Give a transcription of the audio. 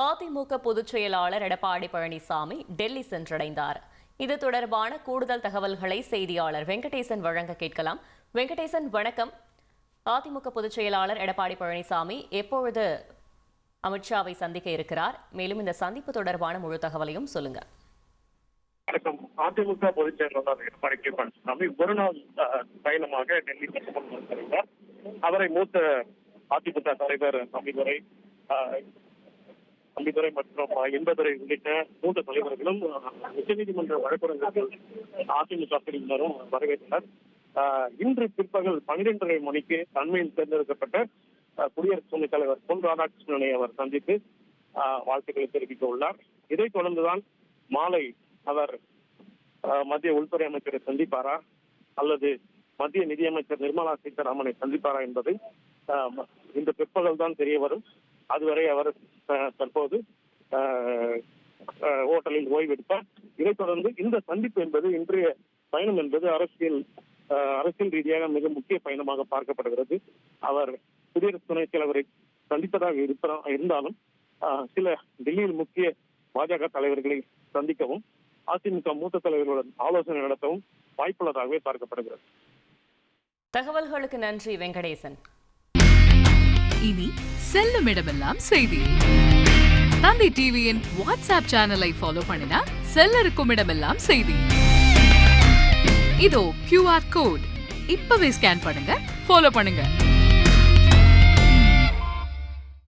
அதிமுக பொதுச் செயலாளர் எடப்பாடி பழனிசாமி டெல்லி சென்றடைந்தார். இது தொடர்பான கூடுதல் தகவல்களை செய்தியாளர் வெங்கடேசன் வழங்க கேட்கலாம். வெங்கடேசன், வணக்கம். அதிமுக பொதுச் செயலாளர் எடப்பாடி பழனிசாமி எப்பொழுது அமித்ஷாவை சந்திக்க இருக்கிறார்? மேலும் இந்த சந்திப்பு தொடர்பான முழு தகவலையும் சொல்லுங்க. வணக்கம். அதிமுக பொதுச் செயலாளர் எடப்பாடி பழனிசாமி ஒரு நாள் பயணமாக டெல்லி சென்றார். அவரை மூத்த அதிமுக தலைவர் தம்பிதுரை மற்றும் இன்பதுரை உள்ளிட்ட மூத்த தலைவர்களும் உச்சநீதிமன்ற வழக்கறிஞர்கள் அதிமுக பிரிவினரும் வரவேற்றனர். இன்று பிற்பகல் 12:30 மணிக்கு அண்மையில் தேர்ந்தெடுக்கப்பட்ட குடியரசு துணைத் தலைவர் பொன் ராதாகிருஷ்ணனை அவர் சந்தித்து வாழ்த்துக்களை தெரிவிக்க உள்ளார். இதைத் தொடர்ந்துதான் மாலை அவர் மத்திய உள்துறை அமைச்சரை சந்திப்பாரா அல்லது மத்திய நிதியமைச்சர் நிர்மலா சீதாராமனை சந்திப்பாரா என்பது இந்த பிற்பகல் தான் தெரிய வரும். அதுவரை அவர் தற்போது ஹோட்டலில் ஓய்வெடுப்பார். இதைத் தொடர்ந்து இந்த சந்திப்பு என்பது, இன்றைய பயணம் என்பது அரசியல் ரீதியாக மிக முக்கிய பயணமாக பார்க்கப்படுகிறது. அவர் குடியரசு துணைத் தலைவரை சந்திப்பதாக இருந்தாலும் சில டெல்லியில் முக்கிய பாஜக தலைவர்களை சந்திக்கவும் அதிமுக மூத்த தலைவர்களுடன் ஆலோசனை நடத்தவும் வாய்ப்புள்ளதாகவே பார்க்கப்படுகிறது. தகவல்களுக்கு நன்றி வெங்கடேசன். இனி செல்லும் இடமெல்லாம் செய்தி. தந்தி டிவியின் வாட்ஸ்அப் சேனலை ஃபாலோ பண்ணினா செல்லருக்கும் இடமெல்லாம் செய்தி. இதோ QR கோட் இப்பவே ஸ்கேன் பண்ணுங்க, ஃபாலோ பண்ணுங்க.